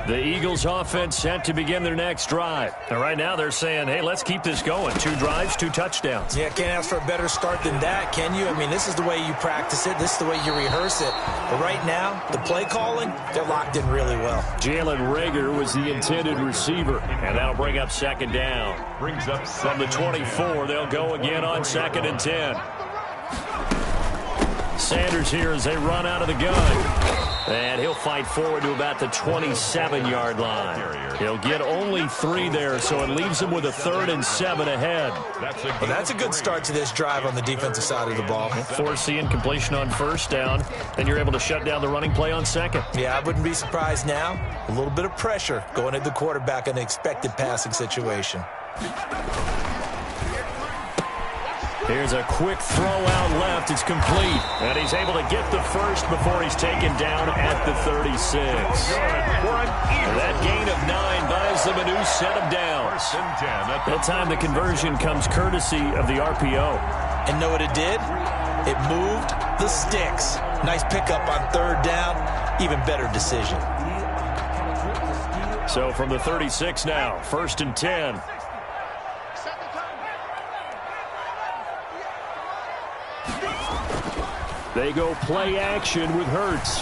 The Eagles offense set to begin their next drive. And right now they're saying, hey, let's keep this going. 2 drives, 2 touchdowns. Yeah, can't ask for a better start than that, can you? I mean, this is the way you practice it. This is the way you rehearse it. But right now, the play calling, they're locked in really well. Jalen Reagor was the intended receiver. And that'll bring up second down. Brings up from the 24. They'll go again on 2nd and 10. Sanders here as they run out of the gun. And he'll fight forward to about the 27-yard line. He'll get only 3 there, so it leaves him with a 3rd and 7 ahead. Well, that's a good start to this drive on the defensive side of the ball. Force the incompletion on 1st down, then you're able to shut down the running play on 2nd. Yeah, I wouldn't be surprised now. A little bit of pressure going at the quarterback in an expected passing situation. Here's a quick throw out left. It's complete. And he's able to get the first before he's taken down at the 36. That gain of 9 buys them a new set of downs. That time the conversion comes courtesy of the RPO. And know what it did? It moved the sticks. Nice pickup on 3rd down. Even better decision. So from the 36 now, 1st and 10. They go play action with Hurts.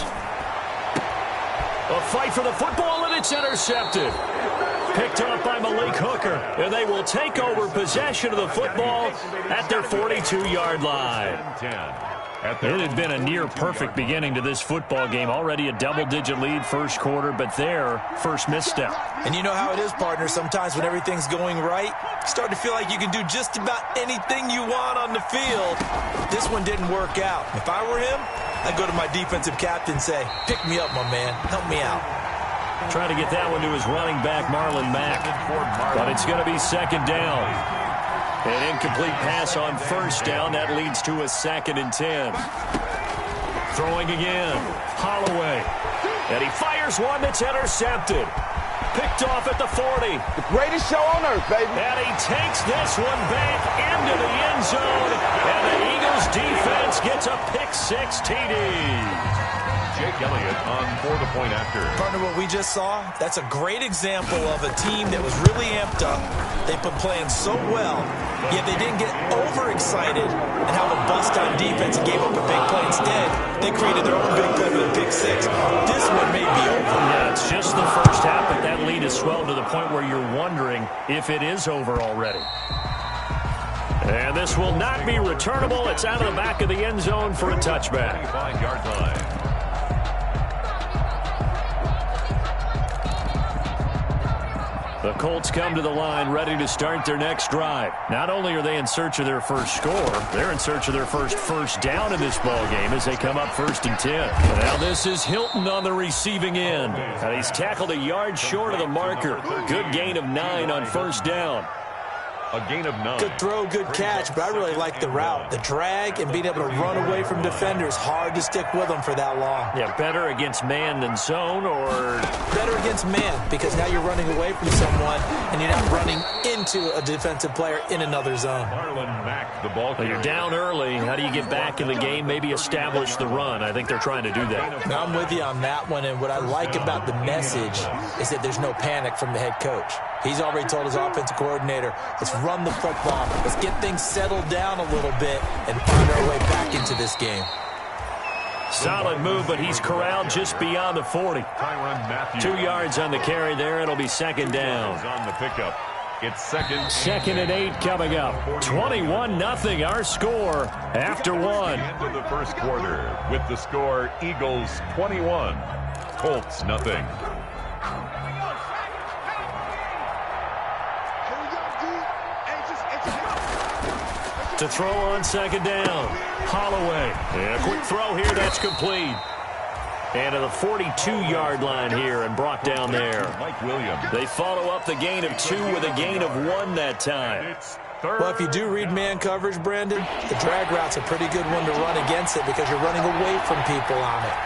A fight for the football, and it's intercepted. Picked up by Malik Hooker, and they will take over possession of the football at their 42-yard line. It had been a near-perfect beginning to this football game. Already a double-digit lead 1st quarter, but their first misstep. And you know how it is, partner. Sometimes when everything's going right, you start to feel like you can do just about anything you want on the field. This one didn't work out. If I were him, I'd go to my defensive captain and say, pick me up, my man. Help me out. Trying to get that one to his running back, Marlon Mack. But it's going to be 2nd down. An incomplete pass on 1st down. That leads to a 2nd and 10. Throwing again. Holloway. And he fires one that's intercepted. Picked off at the 40. The greatest show on earth, baby. And he takes this one back into the end zone. And the Eagles defense gets a pick-6 TD. Jake Elliott on for the point after. Partner, what we just saw, that's a great example of a team that was really amped up. They've been playing so well, yet they didn't get overexcited and have a bust on defense and gave up a big play. Instead, they created their own big play with a pick 6. This one may be over. Yeah, it's just the first half, but that lead has swelled to the point where you're wondering if it is over already. And this will not be returnable. It's out of the back of the end zone for a touchback. 5-yard line. The Colts come to the line ready to start their next drive. Not only are they in search of their first score, they're in search of their first down in this ball game as they come up 1st and 10. Now this is Hilton on the receiving end. And he's tackled a yard short of the marker. Good gain of 9 on 1st down. A gain of 9. Good throw, good catch, but I really like the route. The drag and being able to run away from defenders, hard to stick with them for that long. Yeah, better against man than zone, or? Better against man, because now you're running away from someone and you're not running into a defensive player in another zone. Marlon Mack, the ball carrier. You're down early. How do you get back in the game, maybe establish the run? I think they're trying to do that. Now, I'm with you on that one, and what I like about the message is that there's no panic from the head coach. He's already told his offensive coordinator, let's run the football, let's get things settled down a little bit and find our way back into this game. Solid move, but he's corralled just beyond the 40. 2 yards on the carry there. It'll be 2nd down. On the pickup. It's 2nd and 8 coming up. 21-0 our score after 1. End of the 1st quarter with the score Eagles 21, Colts 0. To throw on 2nd down. Holloway. And a quick throw here. That's complete. And to the 42-yard line here and brought down there. Mike Williams. They follow up the gain of 2 with a gain of 1 that time. Well, if you do read man coverage, Brandon, the drag route's a pretty good one to run against it because you're running away from people on it.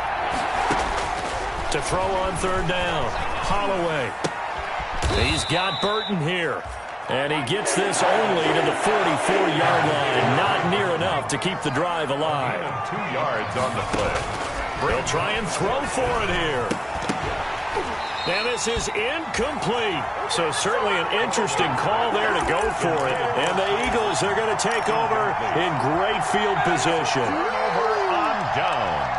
To throw on 3rd down. Holloway. He's got Burton here. And he gets this only to the 44-yard line. Not near enough to keep the drive alive. 2 yards on the play. They'll try and throw for it here. And this is incomplete. So certainly an interesting call there to go for it. And the Eagles are going to take over in great field position. Turnover on downs.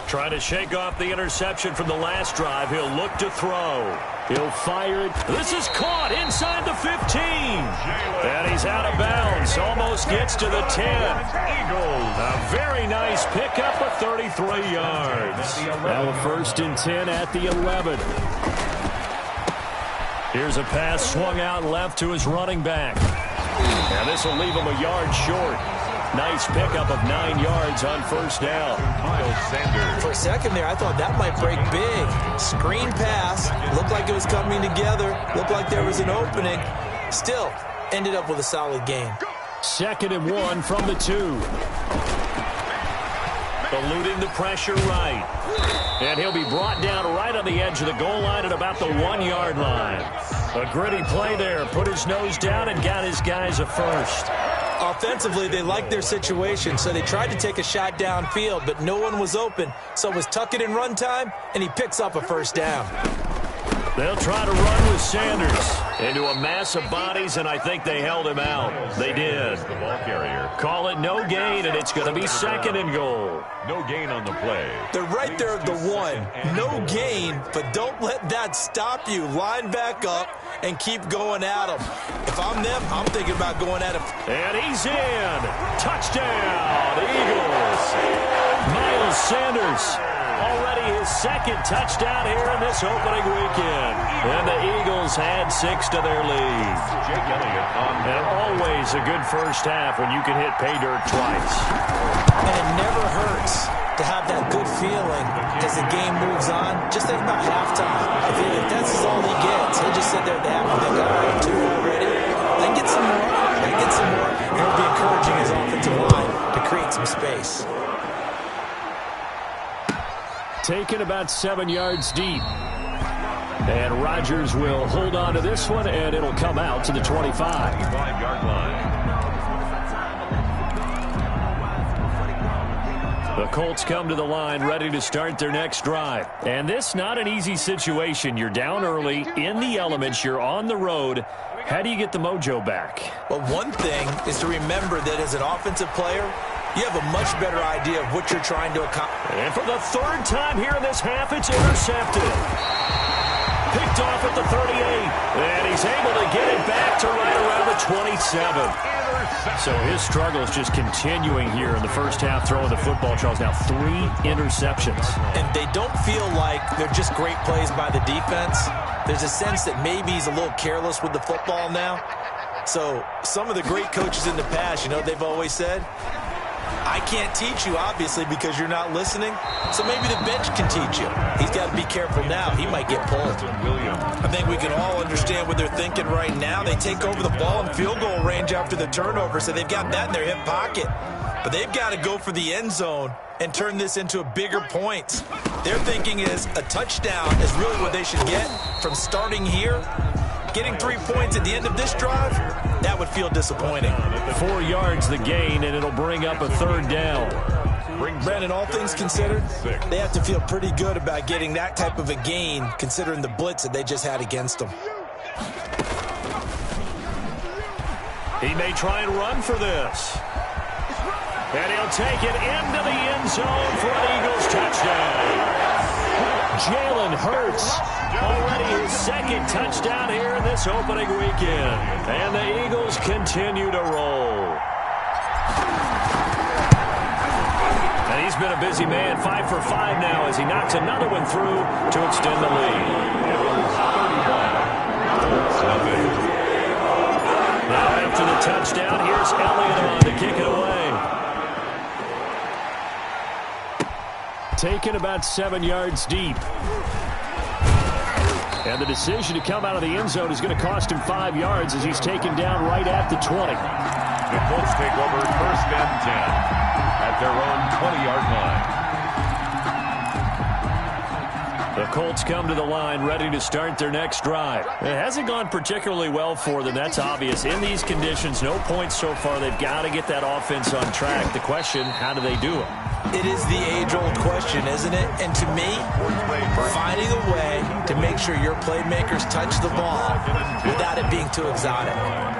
Trying to shake off the interception from the last drive. He'll look to throw. He'll fire it. This is caught inside the 15. And he's out of bounds. Almost gets to the 10. Eagles. A very nice pickup of 33 yards. Now a 1st and 10 at the 11. Here's a pass swung out left to his running back. And this will leave him a yard short. Nice pickup of 9 yards on 1st down. Miles Sanders. For a second there, I thought that might break big. Screen pass. Looked like it was coming together. Looked like there was an opening. Still, ended up with a solid game. 2nd and 1 from the 2. Eluding the pressure right. And he'll be brought down right on the edge of the goal line at about the 1-yard line. A gritty play there. Put his nose down and got his guys a first. Offensively, they liked their situation, so they tried to take a shot downfield, but no one was open. So it was tuck it in run time, and he picks up a 1st down. They'll try to run with Sanders into a mass of bodies, and I think they held him out. They did. The ball carrier. Call it no gain, and it's going to be 2nd and goal. No gain on the play. They're right there at the 1. No gain, but don't let that stop you. Line back up and keep going at them. If I'm them, I'm thinking about going at him. And he's in. Touchdown, Eagles. Miles Sanders. Already his 2nd touchdown here in this opening weekend. And the Eagles add 6 to their lead. Jake Elliott on. And always a good first half when you can hit pay dirt twice. And it never hurts to have that good feeling as the game moves on. Just think about halftime. If that's all he gets, he'll just sit there at the half and think, all right, 2 already. Then get some more. Then get some more. And he'll be encouraging his offensive line to create some space. Taken about 7 yards deep. And Rodgers will hold on to this one, and it'll come out to the 25. 5-yard line. The Colts come to the line ready to start their next drive. And this not an easy situation. You're down early, in the elements, you're on the road. How do you get the mojo back? Well, one thing is to remember that as an offensive player, you have a much better idea of what you're trying to accomplish. And for the 3rd time here in this half, it's intercepted. Picked off at the 38. And he's able to get it back to right around the 27. So his struggle is just continuing here in the first half, throwing the football, Charles. Now 3 interceptions. And they don't feel like they're just great plays by the defense. There's a sense that maybe he's a little careless with the football now. So some of the great coaches in the past, you know, they've always said, I can't teach you, obviously, because you're not listening. So maybe the bench can teach you. He's got to be careful now. He might get pulled. I think we can all understand what they're thinking right now. They take over the ball in field goal range after the turnover, so they've got that in their hip pocket. But they've got to go for the end zone and turn this into a bigger point. Their thinking is a touchdown is really what they should get from starting here. Getting 3 points at the end of this drive, that would feel disappointing. 4 yards the gain, and it'll bring up a 3rd down. Brandon, all things considered, they have to feel pretty good about getting that type of a gain, considering the blitz that they just had against them. He may try and run for this. And he'll take it into the end zone for an Eagles touchdown. Jalen Hurts, already his 2nd touchdown here in this opening weekend. And the Eagles continue to roll. And he's been a busy man, 5 for 5 now as he knocks another one through to extend the lead. Now after the touchdown, here's Elliott on to kick it away. Taken about 7 yards deep. And the decision to come out of the end zone is going to cost him 5 yards as he's taken down right at the 20. The Colts take over 1st and 10 at their own 20-yard line. The Colts come to the line ready to start their next drive. It hasn't gone particularly well for them. That's obvious. In these conditions, no points so far. They've got to get that offense on track. The question, how do they do it? It is the age-old question, isn't it? And to me, finding a way to make sure your playmakers touch the ball without it being too exotic.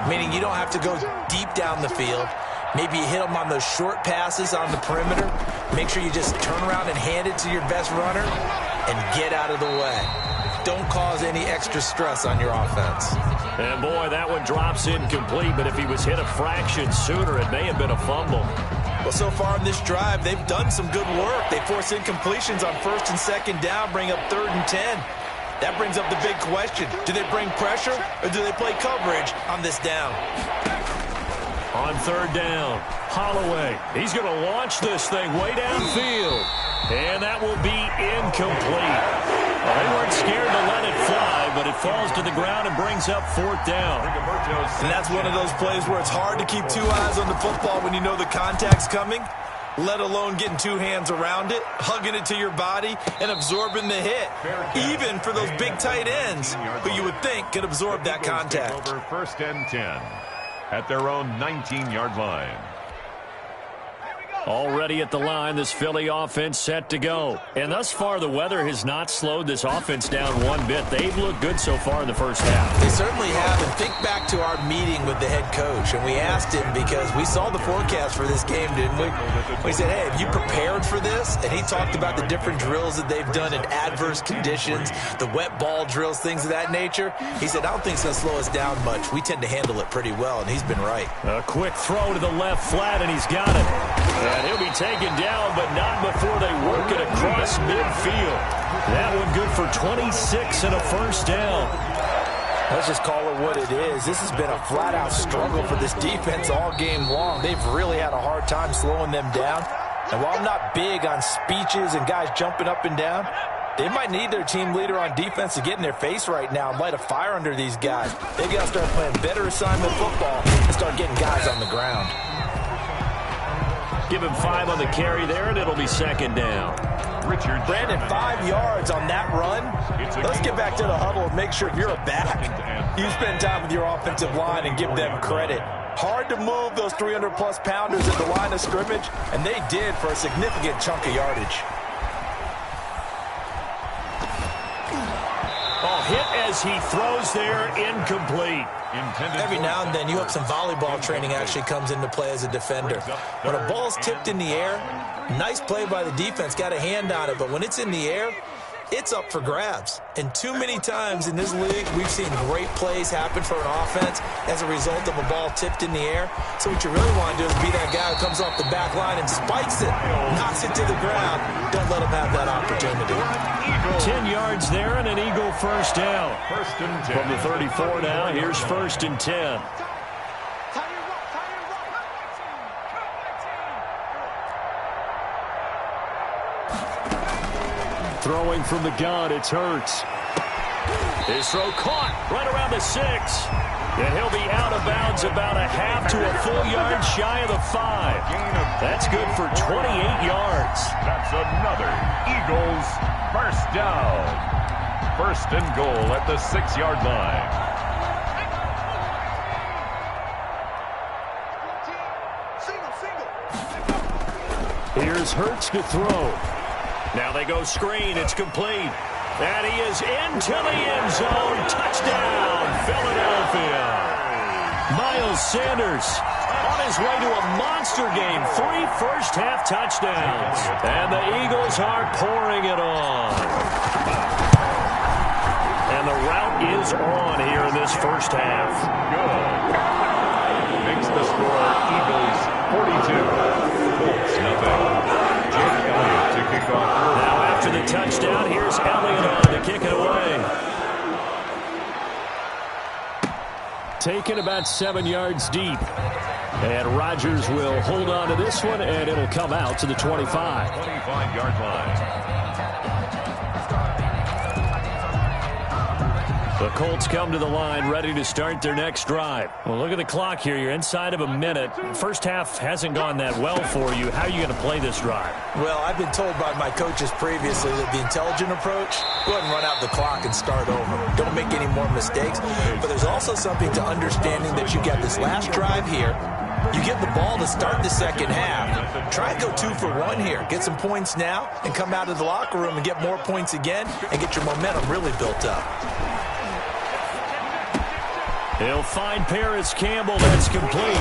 Meaning you don't have to go deep down the field. Maybe you hit them on those short passes on the perimeter. Make sure you just turn around and hand it to your best runner and get out of the way. Don't cause any extra stress on your offense. And, boy, that one drops incomplete, but if he was hit a fraction sooner, it may have been a fumble. Well, so far in this drive, they've done some good work. They force incompletions on 1st and 2nd down, bring up 3rd and 10. That brings up the big question. Do they bring pressure or do they play coverage on this down? On 3rd down, Holloway. He's going to launch this thing way downfield. And that will be incomplete. Well, they weren't scared to let it fly, but it falls to the ground and brings up 4th down. And that's one of those plays where it's hard to keep two eyes on the football when you know the contact's coming, let alone getting two hands around it, hugging it to your body, and absorbing the hit. Even for those big tight ends who you would think could absorb that contact. Over 1st and 10 at their own 19-yard line. Already at the line, this Philly offense set to go. And thus far, the weather has not slowed this offense down one bit. They've looked good so far in the first half. They certainly have. And think back to our meeting with the head coach. And we asked him because we saw the forecast for this game, didn't we? We said, hey, have you prepared for this? And he talked about the different drills that they've done in adverse conditions, the wet ball drills, things of that nature. He said, I don't think it's going to slow us down much. We tend to handle it pretty well, and he's been right. A quick throw to the left flat, and he's got it. And he'll be taken down, but not before they work it across midfield. That one good for 26 and a 1st down. Let's just call it what it is. This has been a flat-out struggle for this defense all game long. They've really had a hard time slowing them down. And while I'm not big on speeches and guys jumping up and down, they might need their team leader on defense to get in their face right now and light a fire under these guys. They've got to start playing better assignment football and start getting guys on the ground. Give him 5 on the carry there, and it'll be 2nd down. Brandon, 5 yards on that run. Let's get back to the huddle and make sure if you're a back, you spend time with your offensive line and give them credit. Hard to move those 300-plus pounders at the line of scrimmage, and they did for a significant chunk of yardage. Oh, hit as he throws there, incomplete. Every now and then, you hope some volleyball training actually comes into play as a defender. When a ball's tipped in the air, nice play by the defense, got a hand on it, but when it's in the air, it's up for grabs. And too many times in this league, we've seen great plays happen for an offense as a result of a ball tipped in the air. So what you really want to do is be that guy who comes off the back line and spikes it, knocks it to the ground. Don't let him have that opportunity. 10 yards there and an Eagle 1st down. From the 34 now, here's 1st and 10. Throwing from the gun, it's Hurts. His throw caught right around the 6. And he'll be out of bounds about a half to a full yard shy of the 5. That's good for 28 yards. That's another Eagles 1st down. 1st and goal at the 6-yard line. Here's Hurts to throw. Now they go screen. It's complete. And he is into the end zone. Touchdown, Philadelphia. Miles Sanders on his way to a monster game. 3 first-half touchdowns. And the Eagles are pouring it on. And the route is on here in this first half. Good. Makes the score Eagles 42. Colts nothing. Jake Elliott to kick off. Now after the touchdown, here's Elliott on to kick it away. Taken about 7 yards deep. And Rodgers will hold on to this one, and it'll come out to the 25. 25-yard line. The Colts come to the line ready to start their next drive. Well, look at the clock here. You're inside of a minute. First half hasn't gone that well for you. How are you going to play this drive? Well, I've been told by my coaches previously that the intelligent approach, go ahead and run out the clock and start over. Don't make any more mistakes. But there's also something to understanding that you get this last drive here. You get the ball to start the second half. Try and go 2 for 1 here. Get some points now and come out of the locker room and get more points again and get your momentum really built up. He'll find Paris Campbell. That's complete.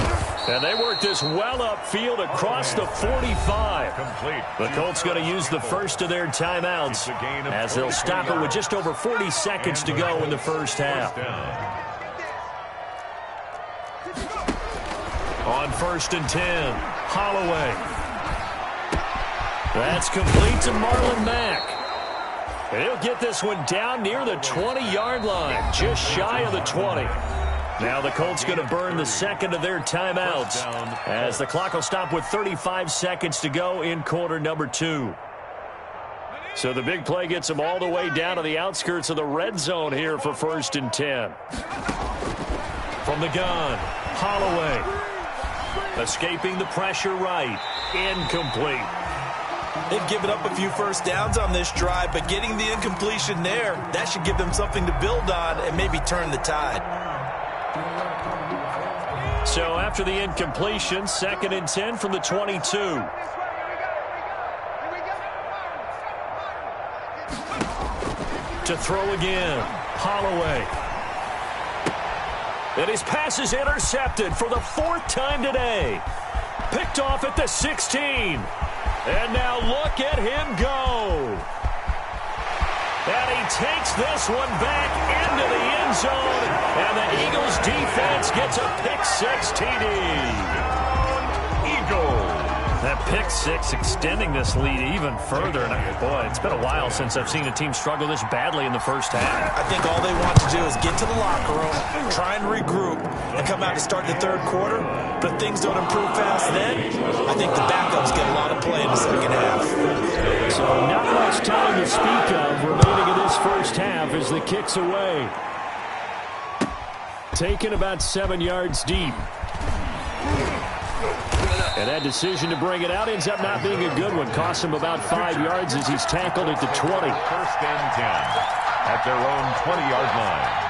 And they work this well upfield across the 45. The Colts going to use the first of their timeouts as they'll stop it with just over 40 seconds to go in the first half. On 1st and 10, Holloway. That's complete to Marlon Mack. He'll get this one down near the 20-yard line, just shy of the 20. Now the Colts going to burn the second of their timeouts as the clock will stop with 35 seconds to go in quarter number 2. So the big play gets them all the way down to the outskirts of the red zone here for 1st and 10. From the gun, Holloway. Escaping the pressure right. Incomplete. They've given up a few first downs on this drive, but getting the incompletion there, that should give them something to build on and maybe turn the tide. So after the incompletion, 2nd and 10 from the 22. To throw again, Holloway. And his pass is intercepted for the 4th time today. Picked off at the 16. And now look at him go. And he takes this one back into the end zone. And the Eagles defense gets a pick-6 TD. Eagles. That pick-6 extending this lead even further. And boy, it's been a while since I've seen a team struggle this badly in the first half. I think all they want to do is get to the locker room, try and regroup, and come out to start the 3rd quarter. But if things don't improve fast then, I think the backups get a lot of play in the second half. So not much time to speak of remaining in this first half as the kick's away. Taken about 7 yards deep. And that decision to bring it out ends up not being a good one. Costs him about 5 yards as he's tackled at the 20. 1st and 10 at their own 20-yard line.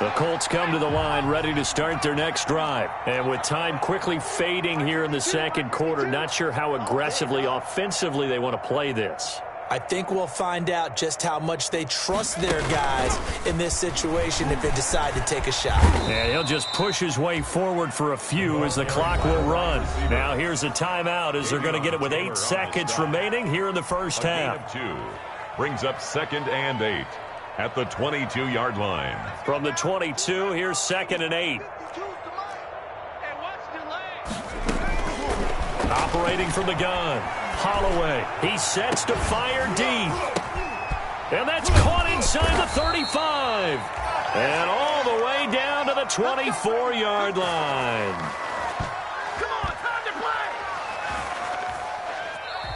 The Colts come to the line ready to start their next drive. And with time quickly fading here in the 2nd quarter, not sure how aggressively, offensively they want to play this. I think we'll find out just how much they trust their guys in this situation if they decide to take a shot. And he'll just push his way forward for a few as the clock will run. Now here's a timeout as they're going to get it with 8 seconds remaining here in the first half. 2 brings up 2nd and 8 at the 22-yard line. From the 22, here's 2nd and 8. Operating from the gun, Holloway. He sets to fire deep. And that's caught inside the 35. And all the way down to the 24-yard line.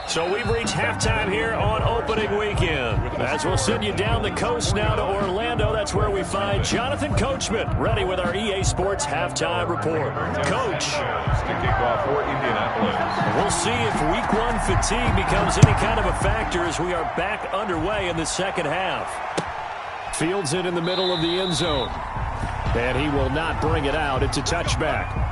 So we've reached halftime here on opening weekend. As we'll send you down the coast now to Orlando, that's where we find Jonathan Coachman, ready with our EA Sports Halftime Report. Coach. To kick off for Indianapolis. We'll see if week 1 fatigue becomes any kind of a factor as we are back underway in the second half. Fields it in the middle of the end zone. And he will not bring it out. It's a touchback.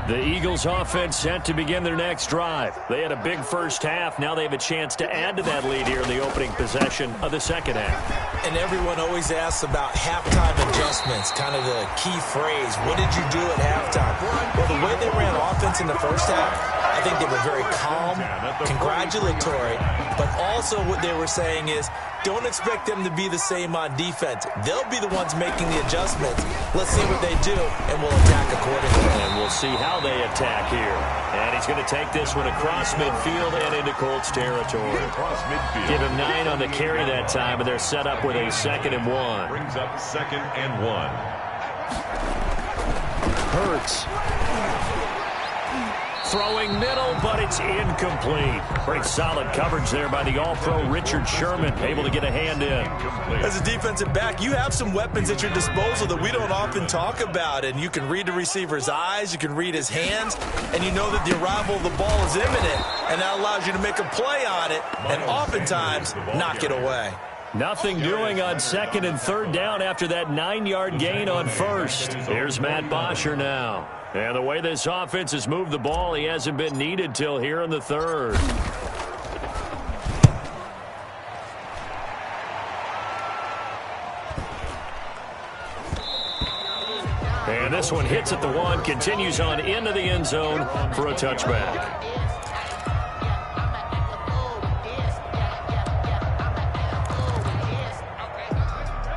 The Eagles offense set to begin their next drive. They had a big first half. Now they have a chance to add to that lead here in the opening possession of the second half. And everyone always asks about halftime adjustments, kind of the key phrase. What did you do at halftime? Well, the way they ran offense in the first half, I think they were very calm, congratulatory, but also what they were saying is, don't expect them to be the same on defense. They'll be the ones making the adjustments. Let's see what they do, and we'll attack accordingly. And we'll see how they attack here. And he's going to take this one across midfield and into Colts territory. Give him 9 on the carry that time, and they're set up with a 2nd and 1. Brings up 2nd and 1. Hurts. Throwing middle, but it's incomplete. Pretty solid coverage there by the All-Pro Richard Sherman, able to get a hand in. As a defensive back, you have some weapons at your disposal that we don't often talk about, and you can read the receiver's eyes, you can read his hands, and you know that the arrival of the ball is imminent, and that allows you to make a play on it and oftentimes knock it away. Nothing doing on 2nd and 3rd down after that 9-yard gain on 1st. Here's Matt Bosher now. And the way this offense has moved the ball, he hasn't been needed till here in the 3rd. And this one hits at the 1, continues on into the end zone for a touchback.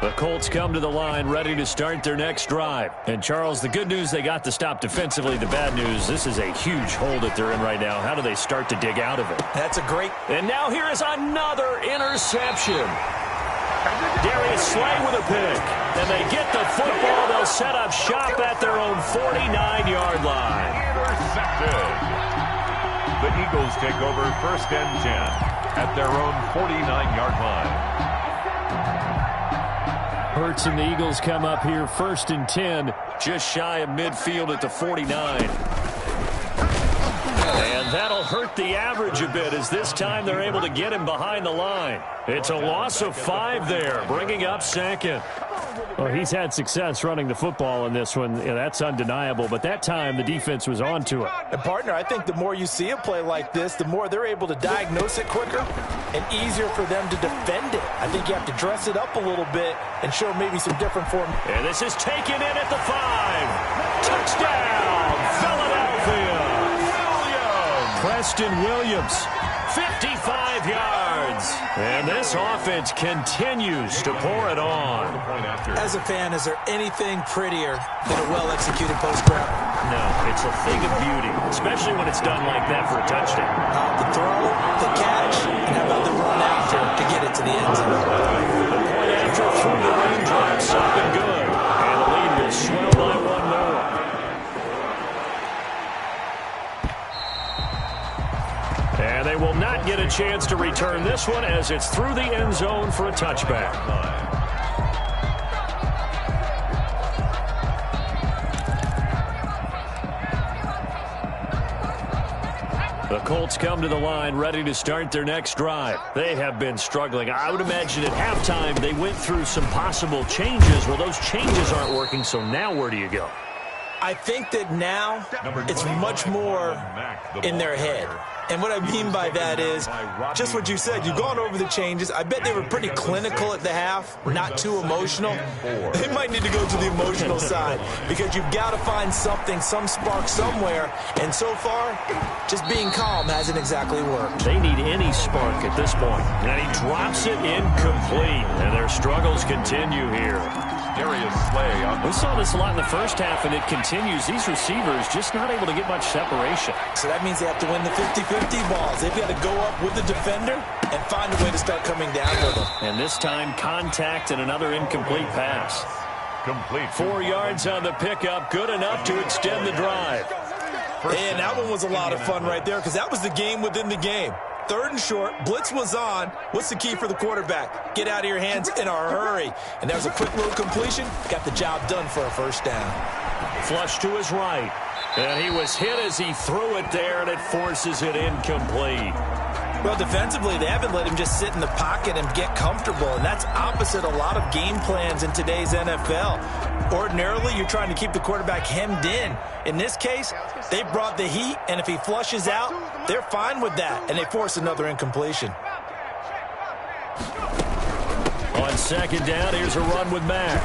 The Colts come to the line ready to start their next drive. And, Charles, the good news, they got the stop defensively. The bad news, this is a huge hole that they're in right now. How do they start to dig out of it? That's a great... And now here is another interception. Darius Slay with a pick. And they get the football. They'll set up shop at their own 49-yard line. Intercepted. The Eagles take over 1st and 10 at their own 49-yard line. Hurts and the Eagles come up here 1st and 10, just shy of midfield at the 49. And that'll hurt the average a bit as this time they're able to get him behind the line. It's a loss of 5 there, bringing up 2nd. Well, he's had success running the football in this one. Yeah, that's undeniable, but that time the defense was on to it. And, partner, I think the more you see a play like this, the more they're able to diagnose it quicker and easier for them to defend it. I think you have to dress it up a little bit and show maybe some different form. And this is taken in at the 5. Touchdown, Philadelphia. Preston Williams, 55 yards. And this offense continues to pour it on. As a fan, is there anything prettier than a well-executed post grab? No, it's a thing of beauty, especially when it's done like that for a touchdown. The throw, the catch, and how about the run after to get it to the end zone? The point after through the raindrops, something good. And the lead will swell by 1 more. And they will not get a chance to return this one as it's through the end zone for a touchback. The Colts come to the line ready to start their next drive. They have been struggling. I would imagine at halftime they went through some possible changes. Well, those changes aren't working, so now where do you go? I think that now it's much more in their head. And what I mean by that is just what you said. You've gone over the changes. I bet they were pretty clinical at the half, not too emotional. They might need to go to the emotional side because you've got to find something, some spark somewhere. And so far, just being calm hasn't exactly worked. They need any spark at this point. And he drops it incomplete. And their struggles continue here. Darius Slay. We saw this a lot in the first half, and it continues. These receivers just not able to get much separation. So that means they have to win the 50-50 balls. They've got to go up with the defender and find a way to start coming down with them. And this time, contact and another incomplete pass. Complete. 4 yards on the pickup, good enough to extend the drive. And that one was a lot of fun right there because that was the game within the game. 3rd and short, blitz was on. What's the key for the quarterback? Get out of your hands in a hurry. And that was a quick little completion. Got the job done for a first down. Flush to his right. And he was hit as he threw it there, and it forces it incomplete. Well, defensively, they haven't let him just sit in the pocket and get comfortable, and that's opposite a lot of game plans in today's NFL. Ordinarily, you're trying to keep the quarterback hemmed in. In this case, they brought the heat, and if he flushes out, they're fine with that, and they force another incompletion. On 2nd down, here's a run with Mack.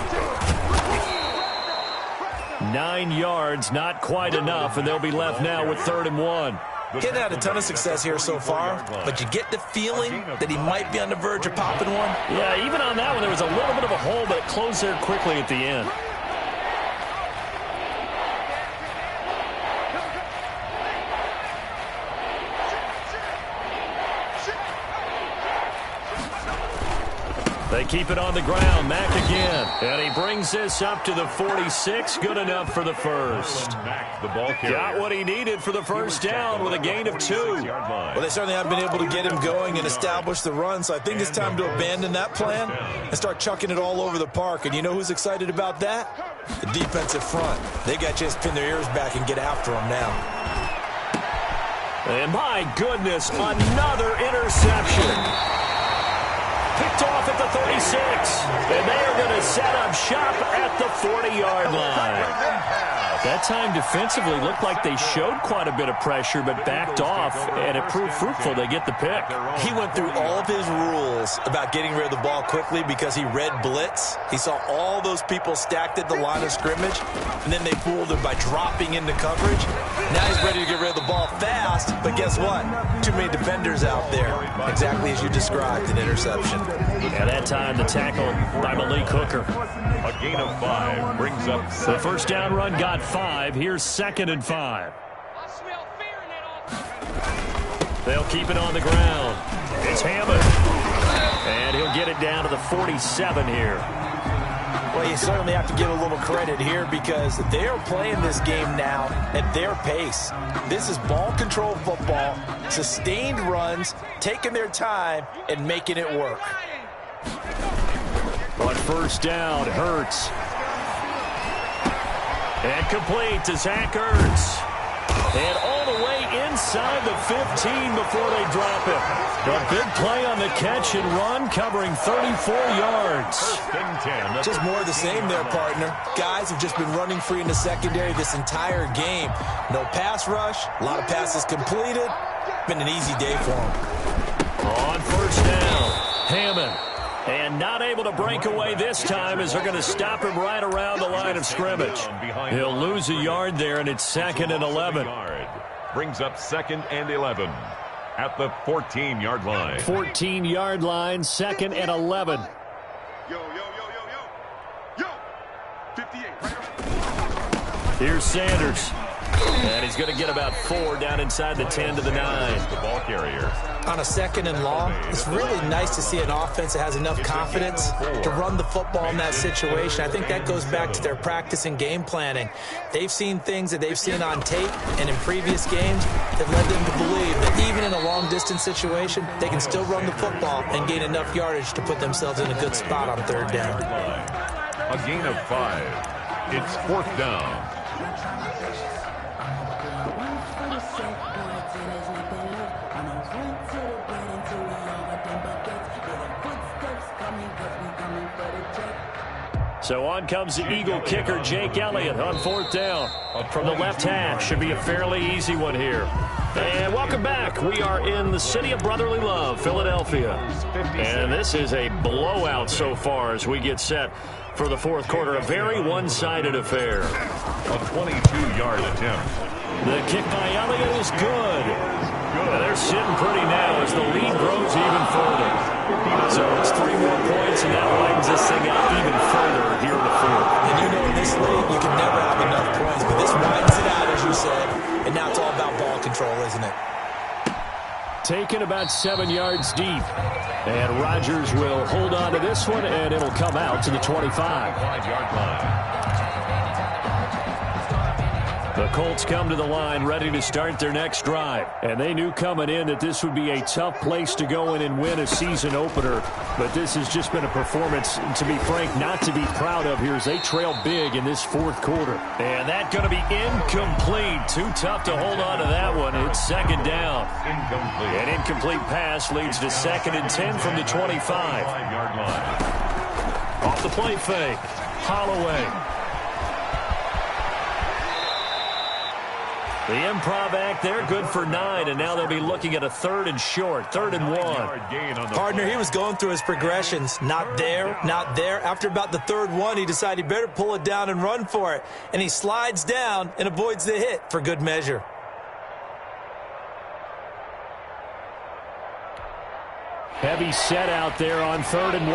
9 yards, not quite enough, and they'll be left now with 3rd and 1. Hitting had a ton of success here so far, but you get the feeling that he might be on the verge of popping one. Yeah, even on that one, there was a little bit of a hole, but it closed there quickly at the end. They keep it on the ground. Mack again. And he brings this up to the 46. Good enough for the first. Mack, the ball carrier. Got what he needed for the first down with a gain of 2. Well, they certainly haven't been able to get him going and establish the run, so I think it's time to abandon that plan and start chucking it all over the park. And you know who's excited about that? The defensive front. They got to just pin their ears back and get after him now. And my goodness, another interception. Picked off at the 36. And they are going to set up shop at the 40-yard line. That time defensively looked like they showed quite a bit of pressure but backed off, and it proved fruitful. They get the pick. He went through all of his rules about getting rid of the ball quickly because he read blitz. He saw all those people stacked at the line of scrimmage, and then they fooled him by dropping into coverage. Now he's ready to get rid of the ball fast, but guess what? Too many defenders out there. Exactly as you described, an interception. And that time the tackle by Malik Hooker. A gain of 5 brings up the first down run got 5. Here's 2nd and 5. They'll keep it on the ground. It's Hammond. And he'll get it down to the 47 here. Well, you certainly have to give a little credit here because they're playing this game now at their pace. This is ball control football, sustained runs, taking their time, and making it work. On first down, Hurts. And complete to Zach Ertz. And all the way inside the 15 before they drop it. A big play on the catch and run, covering 34 yards. Just more of the same there, partner. Guys have just been running free in the secondary this entire game. No pass rush, a lot of passes completed. Been an easy day for them. On first down, Hammond. And not able to break away this time as they're going to stop him right around the line of scrimmage. He'll lose a yard there, and it's 2nd and 11. Brings up 2nd and 11 at the 14-yard line. 14-yard line, 2nd and 11. Yo, 58. Right. Here's Sanders. And he's going to get about 4 down inside the 10 to the 9. The ball carrier. On a 2nd and long, it's really nice to see an offense that has enough confidence to run the football in that situation. I think that goes back to their practice and game planning. They've seen things that they've seen on tape and in previous games that led them to believe that even in a long-distance situation, they can still run the football and gain enough yardage to put themselves in a good spot on 3rd down. A gain of 5. It's 4th down. So on comes the Eagle kicker, Jake Elliott, on 4th down. From the left hash, should be a fairly easy one here. And welcome back. We are in the city of brotherly love, Philadelphia. And this is a blowout so far as we get set for the 4th quarter. A very one-sided affair. A 22-yard attempt. The kick by Elliott is good. They're sitting pretty now as the lead grows even further. So it's 3 more points, and that widens this thing out even further here in the 4th. And you know in this league, you can never have enough points, but this widens it out, as you said, and now it's all about ball control, isn't it? Taken about 7 yards deep. And Rodgers will hold on to this one, and it'll come out to the 25. 5-yard line. The Colts come to the line ready to start their next drive. And they knew coming in that this would be a tough place to go in and win a season opener. But this has just been a performance, to be frank, not to be proud of here as they trail big in this 4th quarter. And that's going to be incomplete. Too tough to hold on to that one. It's 2nd down. Incomplete. An incomplete pass leads to 2nd and 10 from the 25. 5-yard line. Off the play fake. Holloway. The improv act there, good for 9, and now they'll be looking at a 3rd and short, 3rd and 1. Partner, he was going through his progressions. Not there, not there. After about the 3rd one, he decided he better pull it down and run for it. And he slides down and avoids the hit for good measure. Heavy set out there on 3rd and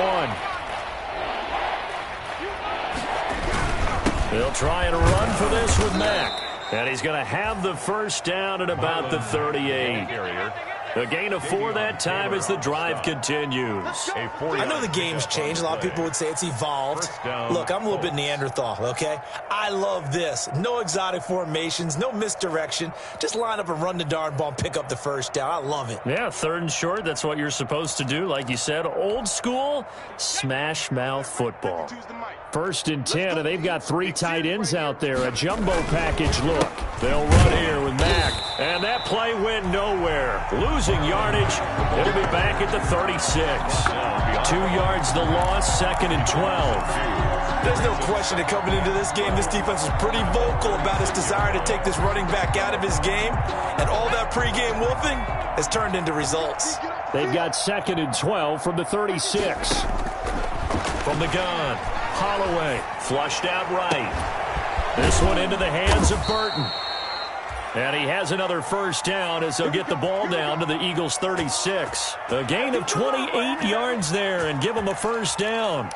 1. They'll try and run for this with Mack. And he's going to have the first down at about the 38. A gain of 4 that time as the drive continues. I know the game's changed. A lot of people would say it's evolved. Look, I'm a little bit Neanderthal, okay? I love this. No exotic formations, no misdirection. Just line up and run the darn ball and pick up the first down. I love it. Yeah, 3rd and short, that's what you're supposed to do. Like you said, old school, smash mouth football. 1st and 10, and they've got 3 tight ends out there. A jumbo package look. They'll run here with Mack, and that play went nowhere. Losing yardage. It'll be back at the 36. 2 yards the loss, 2nd and 12. There's no question that coming into this game, this defense was pretty vocal about its desire to take this running back out of his game, and all that pregame wolfing has turned into results. They've got 2nd and 12 from the 36. From the gun, Holloway flushed out right. This one into the hands of Burton. And he has another first down as they'll get the ball down to the Eagles' 36. A gain of 28 yards there and give them a first down.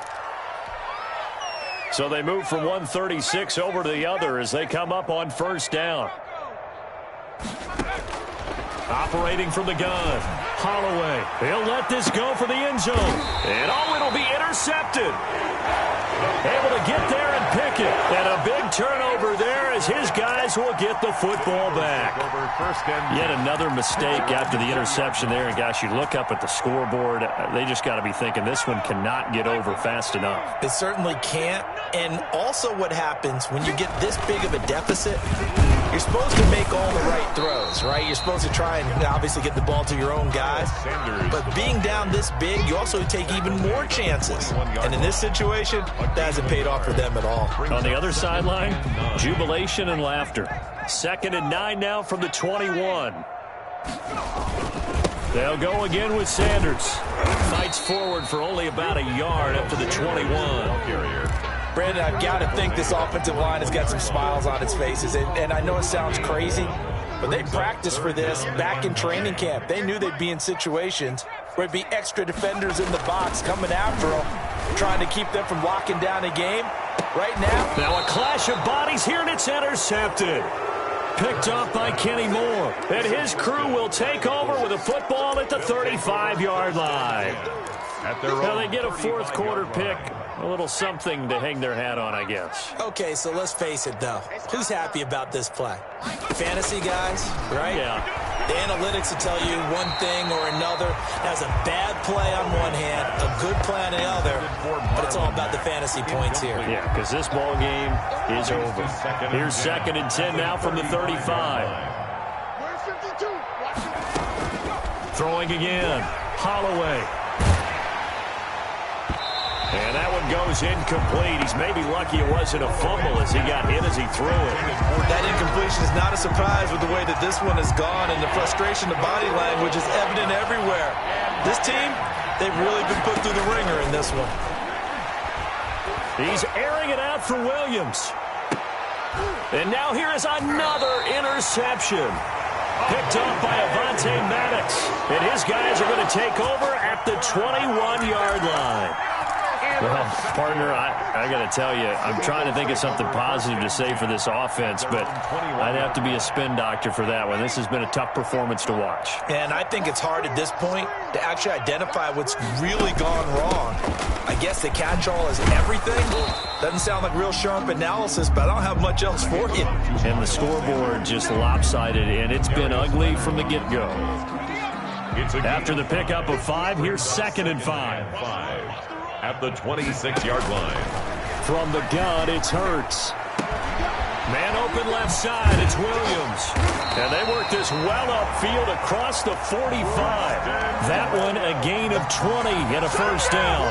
So they move from 136 over to the other as they come up on first down. Operating from the gun, Holloway. He'll let this go for the end zone. And it'll be intercepted. Able to get there and pick it. And a big turnover there as his guys will get the football back. Yet another mistake after the interception there. And, gosh, you look up at the scoreboard. They just got to be thinking this one cannot get over fast enough. It certainly can't. And also what happens when you get this big of a deficit, you're supposed to make all the right throws, right? You're supposed to try and obviously get the ball to your own guys. But being down this big, you also take even more chances. And in this situation, that hasn't paid off for them at all. On the other sideline, jubilation and laughter. 2nd and 9 now from the 21. They'll go again with Sanders. Fights forward for only about a yard up to the 21. Brandon, I've got to think this offensive line has got some smiles on its faces. And I know it sounds crazy, but they practiced for this back in training camp. They knew they'd be in situations where it'd be extra defenders in the box coming after them, trying to keep them from locking down a game. Right now a clash of bodies here, and it's intercepted. Picked up by Kenny Moore. And his crew will take over with a football at the 35-yard line. Now they get a 4th quarter pick. A little something to hang their hat on, I guess. Okay, so let's face it, though. Who's happy about this play? Fantasy guys, right? Yeah. The analytics will tell you one thing or another. That's a bad play on one hand, a good play on the other, but it's all about the fantasy points here. Yeah, because this ball game is over. Here's 2nd and 10 now from the 35. Throwing again, Holloway. And that one goes incomplete. He's maybe lucky it wasn't a fumble as he got hit as he threw it. That incompletion is not a surprise with the way that this one has gone, and the frustration, the body language is evident everywhere. This team, they've really been put through the ringer in this one. He's airing it out for Williams. And now here is another interception. Picked up by Avonte Maddox. And his guys are going to take over at the 21-yard line. Well, partner, I got to tell you, I'm trying to think of something positive to say for this offense, but I'd have to be a spin doctor for that one. This has been a tough performance to watch. And I think it's hard at this point to actually identify what's really gone wrong. I guess the catch-all is everything. Doesn't sound like real sharp analysis, but I don't have much else for you. And the scoreboard just lopsided, and it's been ugly from the get-go. After the pickup of 5, here's 2nd and 5. At the 26-yard line. From the gun, it's Hurts. Man open left side, it's Williams. And they work this well upfield across the 45. That one a gain of 20 and a first down.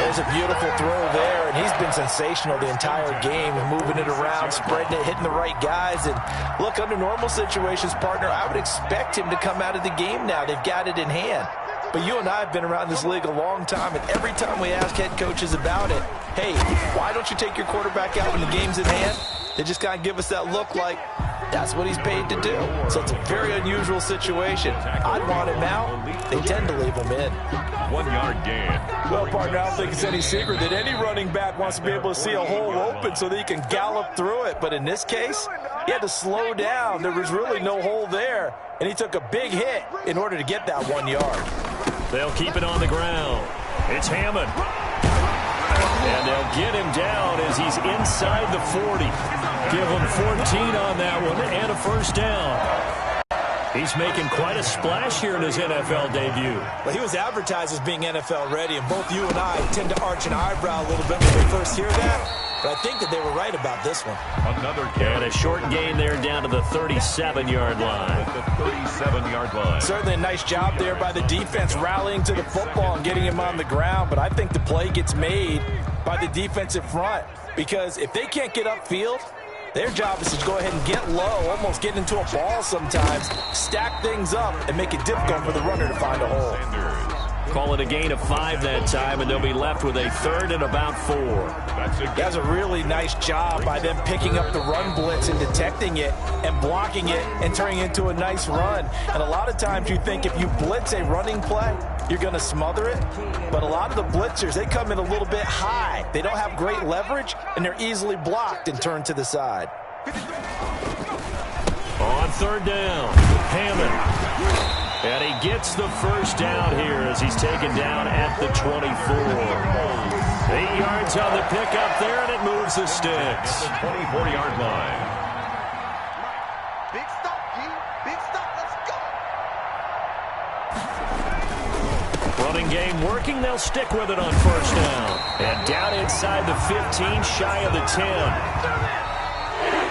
There's a beautiful throw there, and he's been sensational the entire game, moving it around, spreading it, hitting the right guys. And look, under normal situations, partner, I would expect him to come out of the game now. They've got it in hand. But you and I have been around this league a long time, and every time we ask head coaches about it, hey, why don't you take your quarterback out when the game's in hand? They just kind of give us that look like, That's what he's paid to do. So it's a very unusual situation. I'd want him out. They tend to leave him in. 1 yard gain. Well, partner, I don't think it's any secret that any running back wants to be able to see a hole open so that he can gallop through it. But in this case, he had to slow down. There was really no hole there, and he took a big hit in order to get that 1 yard. They'll keep it on the ground. It's Hammond. And they'll get him down as he's inside the 40. Give him 14 on that one and a first down. He's making quite a splash here in his NFL debut. Well, he was advertised as being NFL ready, and both you and I tend to arch an eyebrow a little bit when we first hear that. But I think that they were right about this one. Another carry. And a short gain there down to the 37-yard line. The 37-yard line. Certainly a nice job there by the defense rallying to the football and getting him on the ground. But I think the play gets made by the defensive front, because if they can't get upfield, their job is to go ahead and get low, almost get into a ball sometimes, stack things up, and make it difficult for the runner to find a hole. Call it a gain of 5 that time, and they'll be left with a 3rd and about 4. That's a really nice job by them picking up the run blitz and detecting it and blocking it and turning it into a nice run. And a lot of times you think if you blitz a running play, you're going to smother it. But a lot of the blitzers, they come in a little bit high. They don't have great leverage, and they're easily blocked and turned to the side. On 3rd down, Hammond. And he gets the first down here as he's taken down at the 24. 8 yards on the pickup there, and it moves the sticks. 24-yard line. Big stop, G. Big stop. Let's go. Running game working. They'll stick with it on 1st down. And down inside the 15, shy of the 10.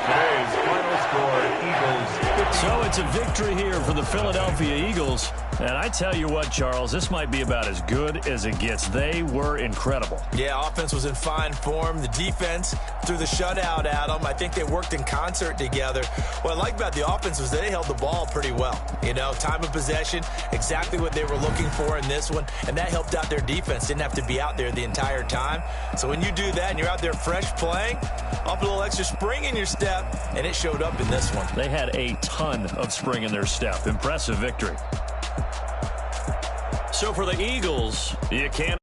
Today's final score, Eagles 50. So it's a victory here for the Philadelphia Eagles. And I tell you what, Charles, this might be about as good as it gets. They were incredible. Yeah, offense was in fine form. The defense threw the shutout at them. I think they worked in concert together. What I like about the offense was they held the ball pretty well. You know, time of possession, exactly what they were looking for in this one, and that helped out their defense. Didn't have to be out there the entire time. So when you do that and you're out there fresh playing, up a little extra spring in your step, and it showed up in this one. They had a ton of spring in their step. Impressive victory. So for the Eagles, you can't